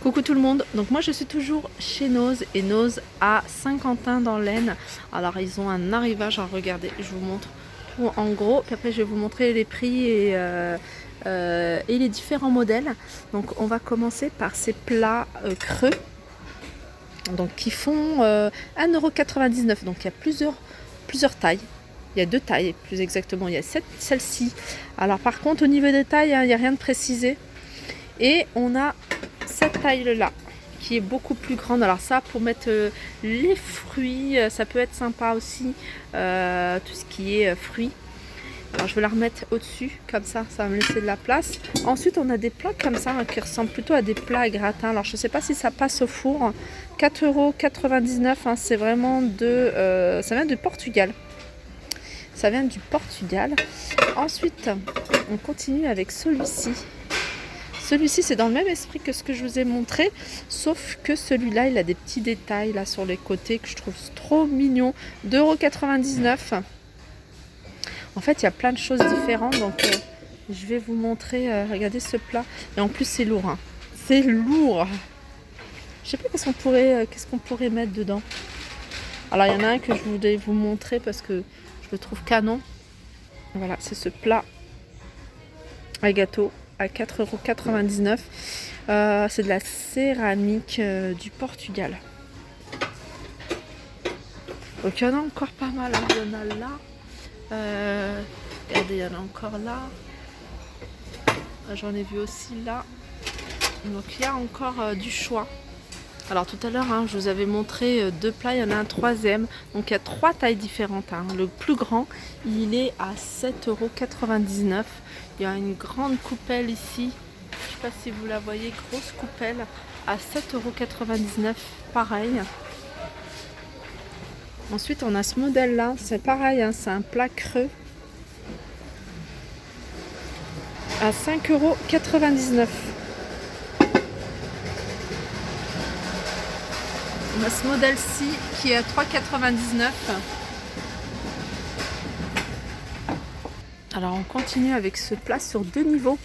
Coucou tout le monde, donc moi je suis toujours chez Noz et Noz à Saint-Quentin dans l'Aisne. Alors ils ont un arrivage, alors regardez, je vous montre tout en gros, puis après je vais vous montrer les prix et les différents modèles. Donc on va commencer par ces plats creux, donc qui font 1,99 €. Donc il y a plusieurs tailles. Il y a deux tailles plus exactement, il y a celle-ci. Alors par contre au niveau des tailles, il n'y a rien de précisé. Et on a cette taille là qui est beaucoup plus grande. Alors ça pour mettre les fruits, ça peut être sympa aussi, tout ce qui est fruits. Alors je vais la remettre au dessus comme ça va me laisser de la place. Ensuite on a des plats comme ça qui ressemblent plutôt à des plats à gratin. Alors je sais pas si ça passe au four. 4,99 €, c'est vraiment ça vient du Portugal. Ça vient du Portugal. Ensuite on continue avec celui-ci. Celui-ci, c'est dans le même esprit que ce que je vous ai montré, sauf que celui-là, il a des petits détails là sur les côtés que je trouve trop mignon. 2,99 €. En fait, il y a plein de choses différentes, donc je vais vous montrer. Regardez ce plat. Et en plus, c'est lourd. Hein. C'est lourd. Je sais pas qu'est-ce qu'on pourrait mettre dedans. Alors, il y en a un que je voulais vous montrer parce que je le trouve canon. Voilà, c'est ce plat à gâteau à 4,99 €. C'est de la céramique du Portugal. Donc il y en a encore pas mal. Hein. Il y en a là. Regardez, il y en a encore là. J'en ai vu aussi là. Donc il y a encore du choix. Alors tout à l'heure, je vous avais montré deux plats, il y en a un troisième. Donc il y a trois tailles différentes. Le plus grand, il est à 7,99 €. Il y a une grande coupelle ici. Je ne sais pas si vous la voyez, grosse coupelle à 7,99 €. Pareil. Ensuite, on a ce modèle-là. C'est pareil, c'est un plat creux à 5,99 €. On a ce modèle-ci qui est à 3,99 €. Alors on continue avec ce plat sur deux niveaux.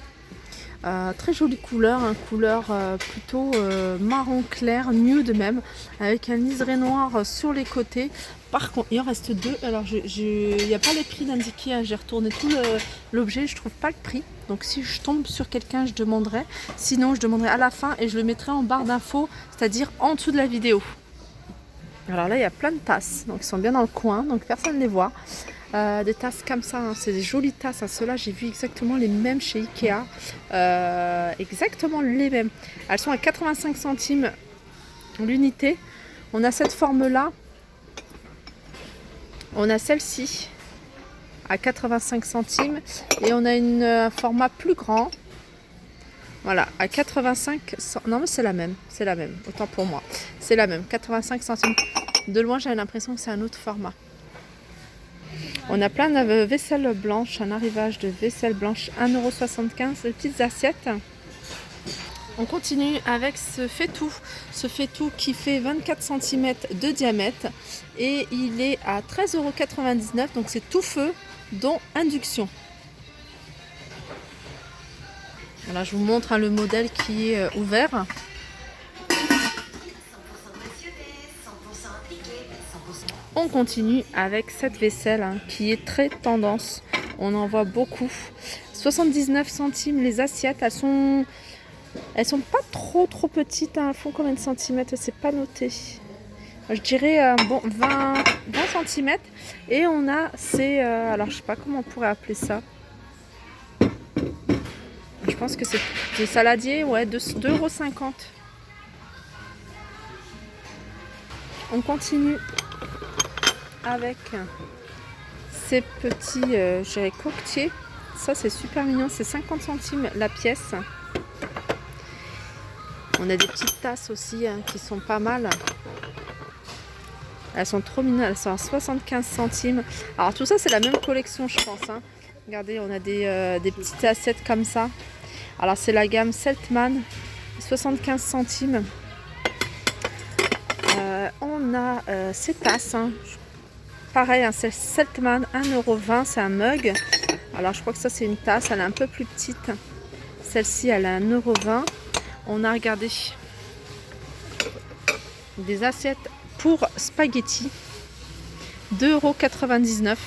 Très jolie couleur, couleur plutôt marron clair, nude même, avec un liseré noir sur les côtés. Par contre, il en reste deux. Alors il n'y a pas les prix indiqués, j'ai retourné tout l'objet, je trouve pas le prix. Donc si je tombe sur quelqu'un, je demanderai. Sinon, je demanderai à la fin et je le mettrai en barre d'infos, c'est-à-dire en dessous de la vidéo. Alors là, il y a plein de tasses, donc ils sont bien dans le coin, donc personne ne les voit. Des tasses comme ça, c'est des jolies tasses. Ceux-là, j'ai vu exactement les mêmes chez Ikea. Exactement les mêmes. Elles sont à 85 centimes l'unité. On a cette forme-là. On a celle-ci à 85 centimes. Et on a un format plus grand. Voilà, à 85 centimes. Non, mais c'est la même. C'est la même. Autant pour moi. C'est la même. 85 centimes. De loin, j'avais l'impression que c'est un autre format. On a plein de vaisselle blanche, un arrivage de vaisselle blanche 1,75 €, de petites assiettes. On continue avec ce faitout qui fait 24 cm de diamètre et il est à 13,99 €, donc c'est tout feu, dont induction. Voilà, je vous montre le modèle qui est ouvert. On continue avec cette vaisselle qui est très tendance. On en voit beaucoup. 79 centimes les assiettes. Elles sont pas trop petites. Elles font combien de centimètres? C'est pas noté. Je dirais 20 cm. Et on a ces... alors je sais pas comment on pourrait appeler ça. Je pense que c'est des saladiers. Ouais, 2,50 €. On continue avec ces petits coquetiers. Ça c'est super mignon, c'est 50 centimes la pièce. On a des petites tasses aussi qui sont pas mal. Elles sont trop mignonnes, elles sont à 75 centimes. Alors tout ça c'est la même collection je pense. Regardez, on a des petites assiettes comme ça. Alors c'est la gamme Seltman, 75 centimes. On a ces tasses. Pareil, c'est Seltman, 1,20 €, c'est un mug. Alors je crois que ça c'est une tasse, elle est un peu plus petite. Celle-ci elle est à 1,20 €. On a regardé des assiettes pour spaghetti. 2,99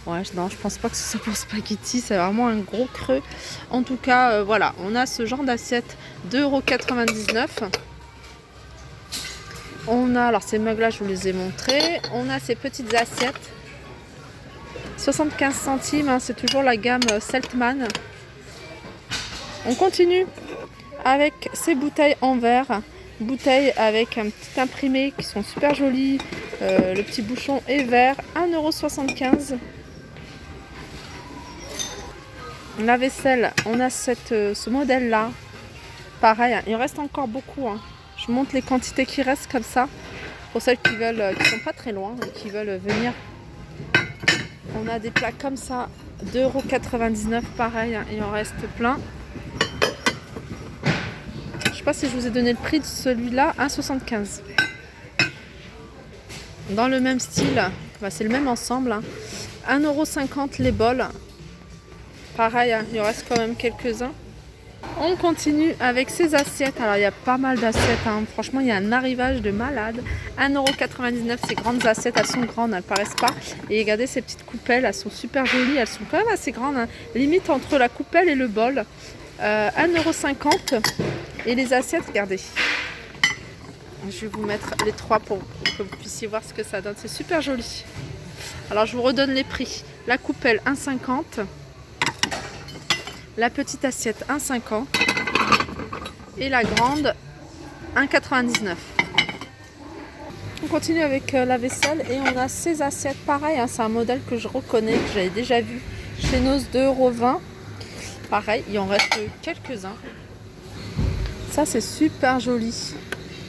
€. Ouais, non, je pense pas que ce soit pour spaghetti, c'est vraiment un gros creux. En tout cas, voilà, on a ce genre d'assiette, 2,99 €. On a, alors ces mugs là, je vous les ai montrés. On a ces petites assiettes, 75 centimes, hein, c'est toujours la gamme Seltman. On continue avec ces bouteilles en verre. Bouteilles avec un petit imprimé qui sont super jolies. Le petit bouchon est vert, 1,75 €. La vaisselle, on a ce modèle là. Pareil, hein, il reste encore beaucoup. Hein. Je montre les quantités qui restent comme ça. Pour celles qui veulent, qui sont pas très loin et qui veulent venir. On a des plats comme ça, 2,99 €. Pareil, hein, il en reste plein. Je sais pas si je vous ai donné le prix de celui-là, 1,75 €. Dans le même style, bah c'est le même ensemble, hein. 1,50 € les bols. Pareil, hein, il en reste quand même quelques-uns. On continue avec ces assiettes. Alors il y a pas mal d'assiettes, hein. Franchement il y a un arrivage de malade. 1,99 €, ces grandes assiettes, elles sont grandes, elles paraissent pas. Et regardez ces petites coupelles, elles sont super jolies, elles sont quand même assez grandes, hein. Limite entre la coupelle et le bol. 1,50 €. Et les assiettes, regardez. Je vais vous mettre les trois pour que vous puissiez voir ce que ça donne. C'est super joli. Alors je vous redonne les prix. La coupelle 1,50 €. La petite assiette 1,50 € et la grande 1,99 €. On continue avec la vaisselle et on a ces assiettes pareil, hein, c'est un modèle que je reconnais, que j'avais déjà vu chez Noz, 2,20 €. Pareil, il en reste quelques-uns. Ça c'est super joli.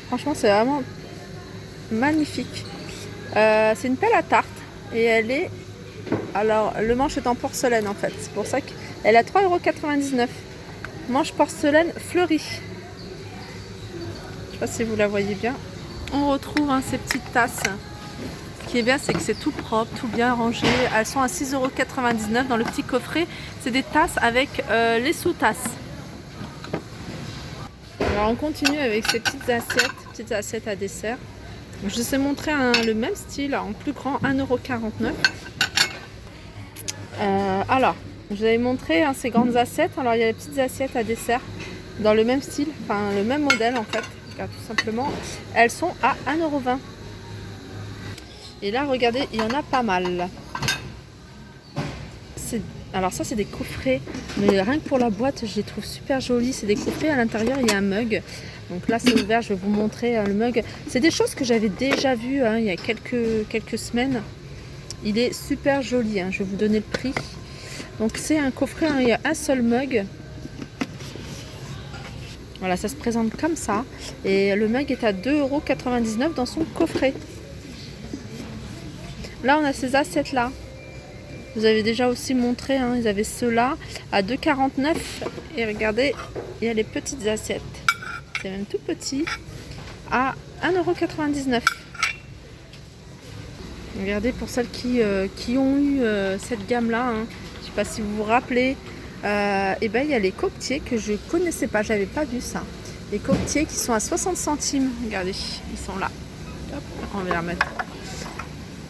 Franchement c'est vraiment magnifique. C'est une pelle à tarte et elle est... Alors le manche est en porcelaine en fait, c'est pour ça qu'elle a 3,99 €. Manche porcelaine fleurie. Je sais pas si vous la voyez bien. On retrouve, hein, ces petites tasses. Ce qui est bien, c'est que c'est tout propre, tout bien rangé. Elles sont à 6,99 € dans le petit coffret. C'est des tasses avec les sous-tasses. Alors on continue avec ces petites assiettes à dessert. Je vous ai montré le même style en plus grand, 1,49 €. Alors, je vous avais montré, hein, ces grandes assiettes. Alors il y a les petites assiettes à dessert dans le même style, enfin le même modèle en fait. Regarde, tout simplement, elles sont à 1,20 €. Et là, regardez, il y en a pas mal. Alors ça, c'est des coffrets, mais rien que pour la boîte, je les trouve super jolis. C'est des coffrets, à l'intérieur, il y a un mug. Donc là, c'est ouvert, je vais vous montrer, hein, le mug. C'est des choses que j'avais déjà vues, hein, il y a quelques semaines. Il est super joli, hein, je vais vous donner le prix. Donc c'est un coffret, hein, il y a un seul mug. Voilà, ça se présente comme ça. Et le mug est à 2,99 € dans son coffret. Là, on a ces assiettes-là. Vous avez déjà aussi montré, hein, ils avaient ceux-là à 2,49 €. Et regardez, il y a les petites assiettes. C'est même tout petit. À 1,99 €. Regardez, pour celles qui ont eu cette gamme-là, hein, je ne sais pas si vous vous rappelez, et ben, il y a les coquetiers que je connaissais pas, j'avais pas vu ça. Les coquetiers qui sont à 60 centimes. Regardez, ils sont là. Hop, on va les remettre.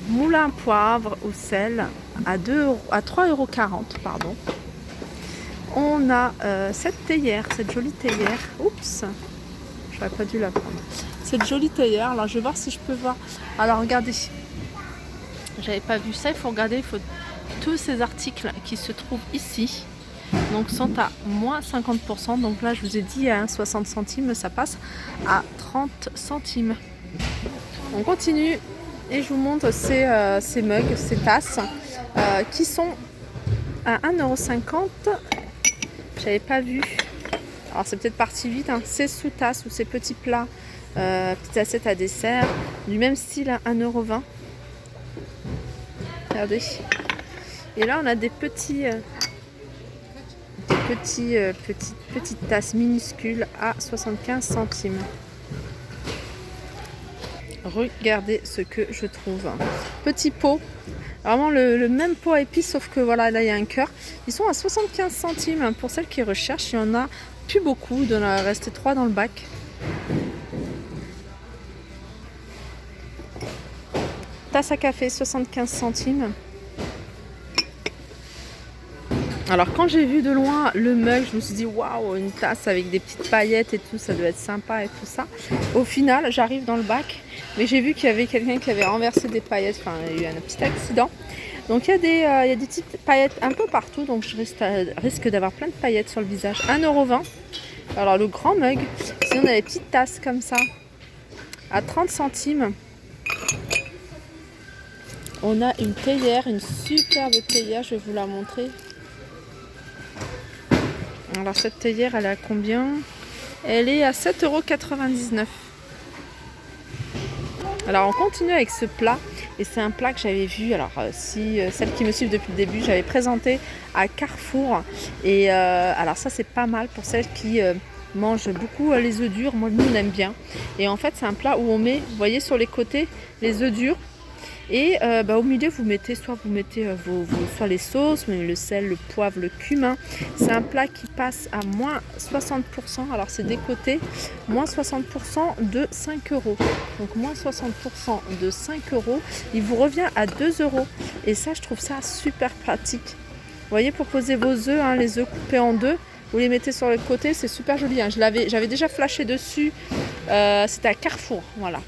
Moulin poivre au sel à 3,40 €, pardon. On a cette théière, cette jolie théière. Oups, j'aurais pas dû la prendre. Cette jolie théière. Alors je vais voir si je peux voir. Alors regardez, j'avais pas vu ça. Il faut regarder, tous ces articles qui se trouvent ici. Donc sont à moins 50%. Donc là je vous ai dit à 60 centimes, ça passe à 30 centimes. On continue. Et je vous montre ces mugs, ces tasses qui sont à 1,50 €. J'avais pas vu. Alors c'est peut-être parti vite, hein. Ces sous-tasses ou ces petits plats, petites assiettes à dessert, du même style à 1,20 €. Regardez. Et là on a des petites tasses minuscules à 75 centimes. Regardez ce que je trouve. Petit pot, vraiment le même pot à épices, sauf que voilà, là il y a un cœur. Ils sont à 75 centimes. Pour celles qui recherchent, il y en a plus beaucoup. Il doit en rester 3 dans le bac. tasse à café, 75 centimes. Alors quand j'ai vu de loin le mug, je me suis dit waouh, une tasse avec des petites paillettes et tout, ça doit être sympa et tout ça. Au final, j'arrive dans le bac, mais j'ai vu qu'il y avait quelqu'un qui avait renversé des paillettes, enfin il y a eu un petit accident. Donc il y a des petites paillettes un peu partout, donc je risque d'avoir plein de paillettes sur le visage. 1,20 €. Alors le grand mug, sinon on a les petites tasses comme ça, à 30 centimes. On a une théière, une superbe théière, je vais vous la montrer. Alors cette théière, elle est à combien? Elle est à 7,99 €. Alors on continue avec ce plat. Et c'est un plat que j'avais vu, alors si celles qui me suivent depuis le début, j'avais présenté à Carrefour. Et alors ça c'est pas mal pour celles qui mangent beaucoup les œufs durs. Moi nous on aime bien. Et en fait c'est un plat où on met, vous voyez sur les côtés, les œufs durs. Et au milieu vous mettez soit soit les sauces, le sel, le poivre, le cumin. C'est un plat qui passe à moins 60%. Alors c'est des côtés, moins 60% de 5 €. Donc moins 60% de 5 €, il vous revient à 2 €. Et ça je trouve ça super pratique. Vous voyez, pour poser vos œufs, hein, les œufs coupés en deux, vous les mettez sur le côté, c'est super joli. Hein. J'avais déjà flashé dessus, c'était à Carrefour, voilà.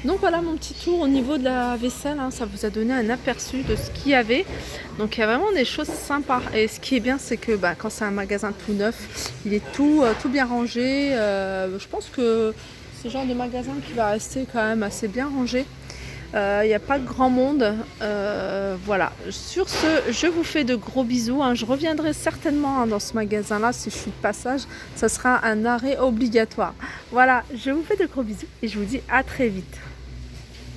Donc voilà mon petit tour au niveau de la vaisselle, hein, ça vous a donné un aperçu de ce qu'il y avait. Donc il y a vraiment des choses sympas. Et ce qui est bien, c'est que quand c'est un magasin tout neuf, il est tout bien rangé. Je pense que c'est le genre de magasin qui va rester quand même assez bien rangé. Il n'y a pas de grand monde. Voilà. Sur ce, je vous fais de gros bisous. Hein. Je reviendrai certainement dans ce magasin-là si je suis de passage. Ça sera un arrêt obligatoire. Voilà, je vous fais de gros bisous et je vous dis à très vite.